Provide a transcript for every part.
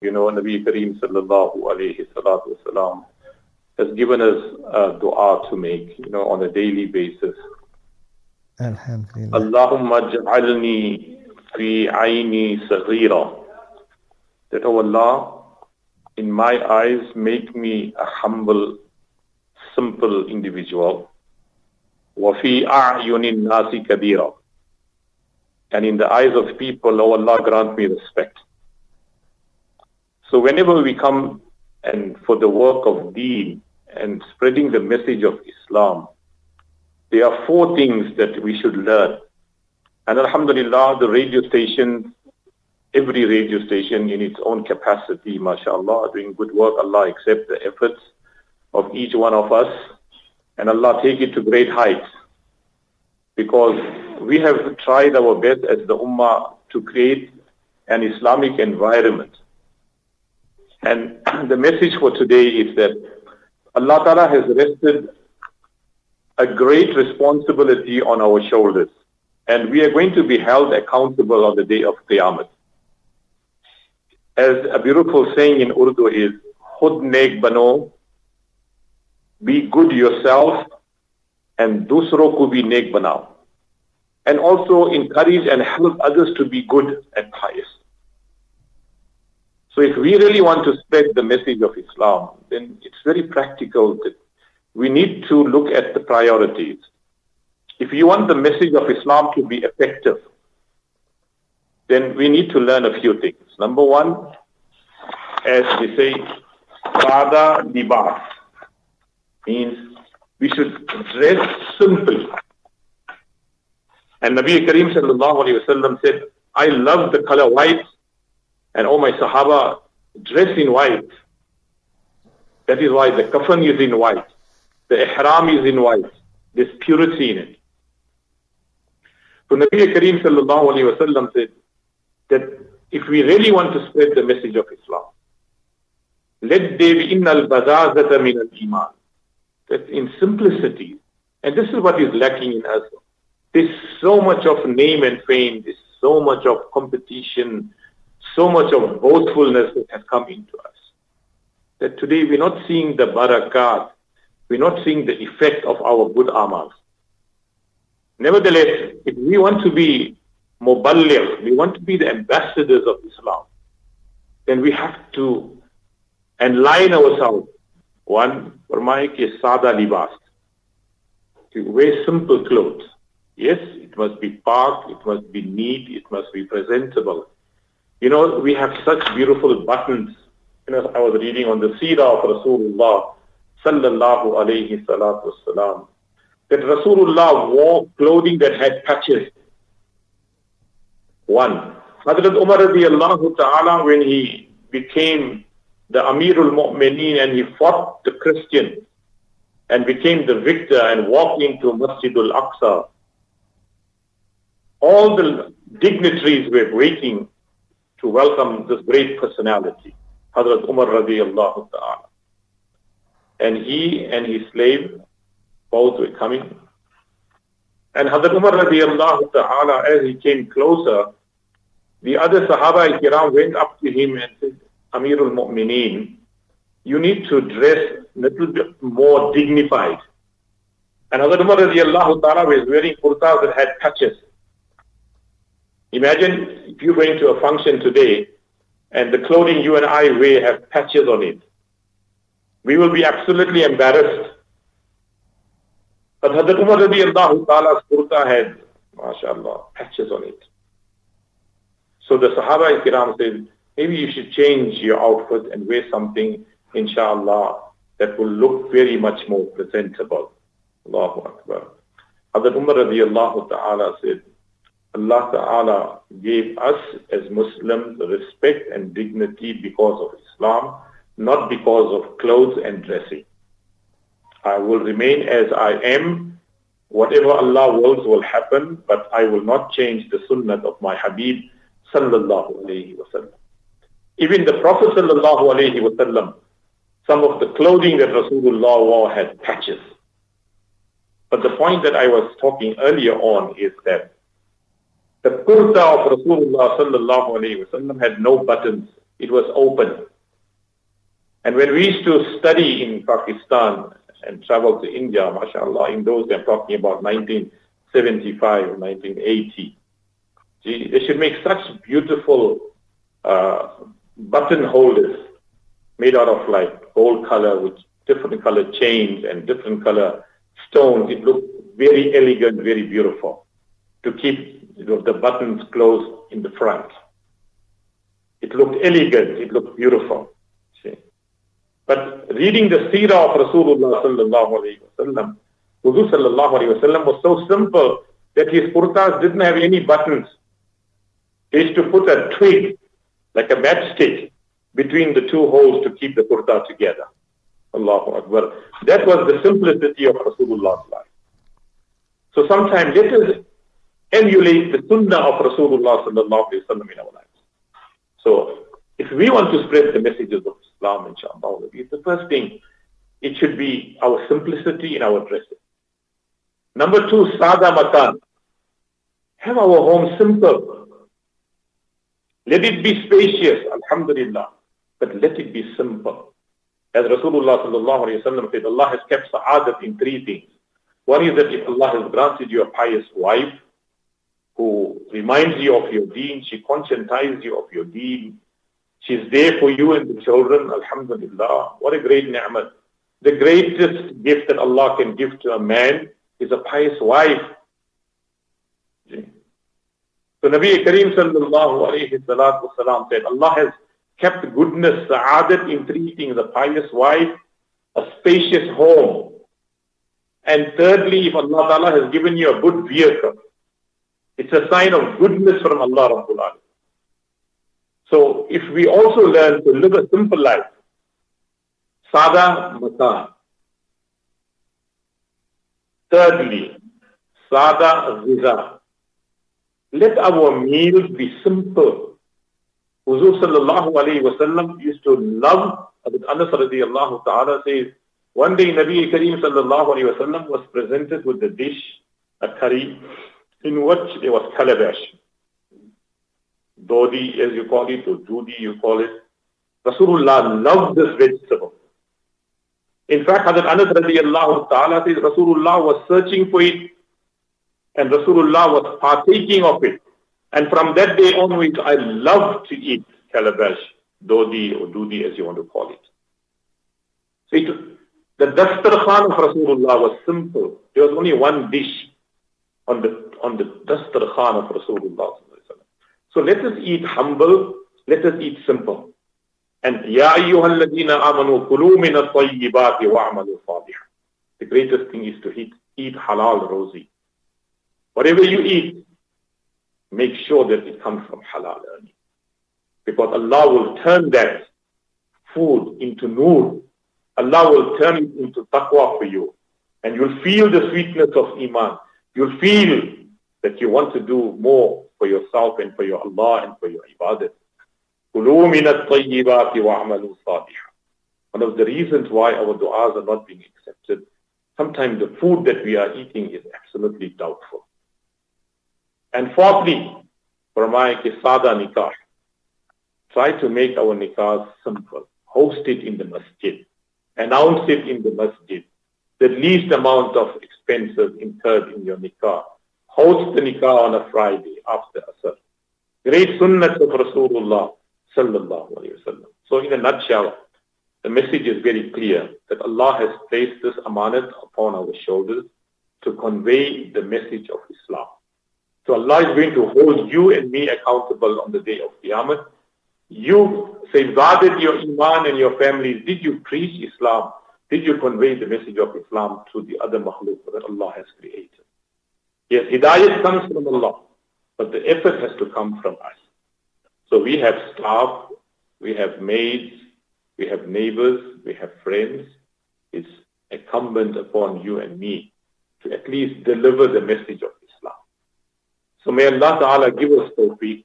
Nabi Karim sallallahu alayhi salatu wasalam has given us a dua to make, on a daily basis. Alhamdulillah. Allahumma ja'alni fi ayni saghira. That, oh Allah, in my eyes, make me a humble, simple individual. Wa fi a'yunin nasi kabira. And in the eyes of people, oh Allah, grant me respect. So whenever we come and for the work of deen and spreading the message of Islam, there are 4 things that we should learn. And alhamdulillah, the radio stations, every radio station in its own capacity, mashallah, doing good work. Allah accept the efforts of each one of us. And Allah take it to great heights. Because we have tried our best as the Ummah to create an Islamic environment. And the message for today is that Allah Ta'ala has rested a great responsibility on our shoulders. And we are going to be held accountable on the day of Qiyamah. As a beautiful saying in Urdu is, Khud nek bano, be good yourself, and dusro ko bhi nek banao. And also encourage and help others to be good and pious. So if we really want to spread the message of Islam, then it's very practical that we need to look at the priorities. If you want the message of Islam to be effective, then we need to learn a few things. Number one, as we say, Sada Libas, means we should dress simply. And Nabi Karim sallallahu alayhi wa sallam said, I love the color white, and all my Sahaba dress in white. That is why the kafan is in white. The ihram is in white. There's purity in it. So Nabi Karim sallallahu alayhi wa sallam said that if we really want to spread the message of Islam, let there be innal bazazata min al-iman. That in simplicity, and this is what is lacking in us. There's so much of name and fame, there's so much of competition, so much of boastfulness that has come into us. That today we're not seeing the barakat, we're not seeing the effect of our good amals. Nevertheless, if we want to be muballigh, we want to be the ambassadors of Islam, then we have to align ourselves. One, farmaya ki sada libas. To wear simple clothes. Yes, it must be parked, it must be neat, it must be presentable. We have such beautiful buttons. I was reading on the seerah of Rasulullah sallallahu alayhi salatu wasalam, that Rasulullah wore clothing that had patches. One, Hazrat Umar radiallahu ta'ala, when he became the Amirul Mu'mineen and he fought the Christians and became the victor and walked into Masjidul Aqsa, all the dignitaries were waiting to welcome this great personality, Hazrat Umar radiallahu ta'ala. And he and his slave both were coming. And Hazrat Umar radiallahu ta'ala, as he came closer, the other Sahaba Kiram went up to him and said, Amirul Mu'mineen, you need to dress a little bit more dignified. And Hazrat Umar radiallahu ta'ala was wearing kurtas that had patches. Imagine if you're going to a function today and the clothing you and I wear have patches on it. We will be absolutely embarrassed. But Hazrat Umar radiallahu ta'ala's kurta had, mashallah, patches on it. So the Sahaba Kiram said, maybe you should change your outfit and wear something, inshallah, that will look very much more presentable. Allahu Akbar. Hazrat Umar radiallahu ta'ala said, Allah Ta'ala gave us as Muslims respect and dignity because of Islam, not because of clothes and dressing. I will remain as I am. Whatever Allah wills will happen, but I will not change the sunnah of my Habib sallallahu alayhi wa sallam. Even the Prophet sallallahu alayhi wa sallam, some of the clothing that Rasulullah wore had patches. But the point that I was talking earlier on is that the kurta of Rasulullah sallallahu alayhi wa sallam had no buttons. it was open. And when we used to study in Pakistan and travel to India, mashallah, in those, I'm talking about 1975, 1980, they should make such beautiful button holders made out of like gold color with different color chains and different color stones. It looked very elegant, very beautiful to keep the buttons closed in the front. It looked elegant, it looked beautiful. See? But reading the seerah of Rasulullah sallallahu alayhi wa sallam, Huzu sallallahu alayhi wa sallam was so simple that his kurtas didn't have any buttons. He used to put a twig, like a matchstick, between the two holes to keep the kurta together. Allahu Akbar. That was the simplicity of Rasulullah's life. So sometimes let us emulate the sunnah of Rasulullah sallallahu alayhi wa sallam in our lives. So if we want to spread the messages of Islam, inshallah, the first thing, it should be our simplicity in our dressing. Number two, sada makan. Have our home simple. Let it be spacious, alhamdulillah, but let it be simple. As Rasulullah sallallahu alayhi wa sallam said, Allah has kept sa'adat in three things. One is that if Allah has granted you a pious wife who reminds you of your deen, she conscientizes you of your deen, she's there for you and the children, alhamdulillah. What a great ni'mat. The greatest gift that Allah can give to a man is a pious wife. So Nabi Karim sallallahu alayhi salatu wasalam said, Allah has kept goodness, sa'adat in three things: a pious wife, a spacious home, and thirdly, if Allah Ta'ala has given you a good vehicle, it's a sign of goodness from Allah Rabbul Alamin. So if we also learn to live a simple life, sada makan. Thirdly, sada ghiza. Let our meals be simple. Huzur sallallahu alayhi wa sallam used to love, Anas radiyallahu ta'ala says, one day Nabi Karim sallallahu alayhi wa sallam was presented with the dish, a curry, in which there was calabash. Dodi, as you call it, or Judi, you call it. Rasulullah loved this vegetable. In fact, Hazrat Anas radiyallahu ta'ala says, Rasulullah was searching for it, and Rasulullah was partaking of it. And from that day onwards, I loved to eat calabash, dodi or dudi, as you want to call it. So the dastarkhan of Rasulullah was simple. There was only one dish on the dastarkhan of Rasulullah. So let us eat humble, let us eat simple. And Ya ayyuhal ladina amanu kulu min at-tayyibati wa'amalu salihah. The greatest thing is to eat halal rozi. Whatever you eat, make sure that it comes from halal earning. Because Allah will turn that food into nur. Allah will turn it into taqwa for you. And you'll feel the sweetness of iman. You'll feel that you want to do more for yourself and for your Allah and for your ibadat. Kulu min at-tayyibati wa'amalu salihah. One of the reasons why our du'as are not being accepted, sometimes the food that we are eating is absolutely doubtful. And fourthly, Farmaya ke sada nikah. Try to make our nikahs simple. Host it in the masjid. Announce it in the masjid. The least amount of expenses incurred in your nikah. Host the nikah on a Friday after Asr. Great sunnah of Rasulullah sallallahu alayhi wa sallam. So in a nutshell, the message is very clear that Allah has placed this amanat upon our shoulders to convey the message of Islam. So Allah is going to hold you and me accountable on the day of Qiyamah. You safeguarded your iman and your families. Did you preach Islam? Did you convey the message of Islam to the other makhluk that Allah has created? Yes, hidayat comes from Allah, but the effort has to come from us. So we have staff, we have maids, we have neighbors, we have friends. It's incumbent upon you and me to at least deliver the message of Islam. So may Allah Ta'ala give us tawfiq,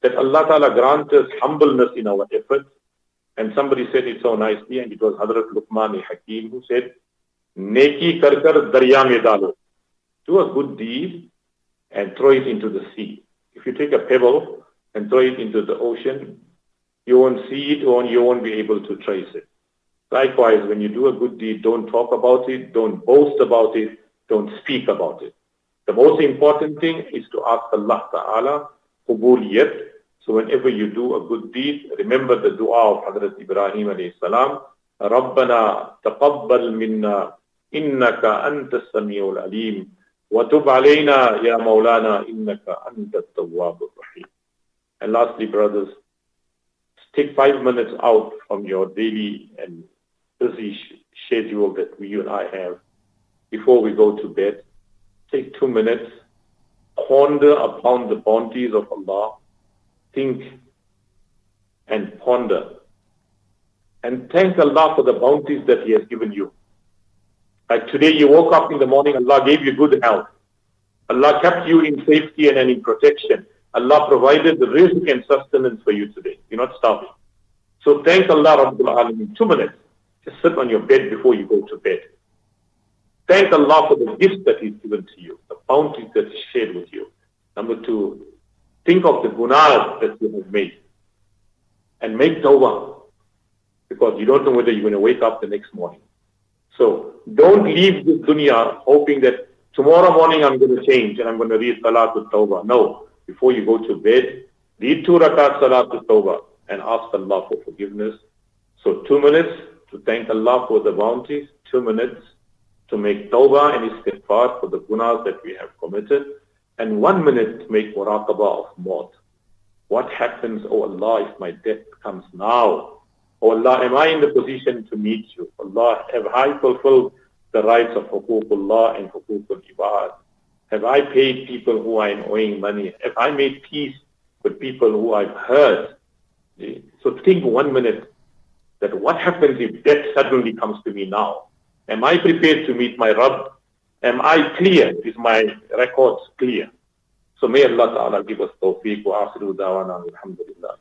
that Allah Ta'ala grant us humbleness in our efforts. And somebody said it so nicely, and it was Hazrat Luqman Hakim who said, Neki kar kar darya mein dalo. Do a good deed and throw it into the sea. If you take a pebble and throw it into the ocean, You won't see it or you won't be able to trace it. Likewise, when you do a good deed, don't talk about it, don't boast about it, don't speak about it. The most important thing is to ask Allah Ta'ala qubuliyat. So whenever you do a good deed, remember the dua of Hazrat Ibrahim alayhi salam, رَبَّنَا تَقَبَّلْ مِنَّا إِنَّكَ أَنْتَ السَّمِيعُ الْعَلِيمُ وَتُبْ عَلَيْنَا يَا مَوْلَانَا إِنَّكَ أَنْتَ التَّوَّابُ الرَّحِيمُ. And lastly, brothers, take 5 minutes out from your daily and busy schedule that you and I have before we go to bed. Take 2 minutes, ponder upon the bounties of Allah, think and ponder, and thank Allah for the bounties that He has given you. Like today you woke up in the morning, Allah gave you good health. Allah kept you in safety and in protection. Allah provided the rizq and sustenance for you today. You're not starving. So thank Allah Rabbul Alameen. 2 minutes. Just sit on your bed before you go to bed. Thank Allah for the gifts that He's given to you, the bounties that He shared with you. Number 2, think of the gunas that you have made and make tawbah, because you don't know whether you're going to wake up the next morning. So don't leave this dunya hoping that tomorrow morning I'm going to change and I'm going to read Salatul Tawbah. No. Before you go to bed, read 2 rakat Salatul Tawbah and ask Allah for forgiveness. So 2 minutes to thank Allah for the bounties, 2 minutes to make tawbah and istighfar for the gunas that we have committed, and 1 minute to make muraqabah of maut. What happens, oh Allah, if my death comes now? Oh Allah, am I in the position to meet you? Allah, have I fulfilled the rights of huququllah and huququl ibad? Have I paid people who I am owing money? Have I made peace with people who I've hurt? So think 1 minute that what happens if death suddenly comes to me now? Am I prepared to meet my Rabb? Am I clear? Is my records clear? So may Allah Ta'ala give us tawfiq wa akhiru dawana alhamdulillah.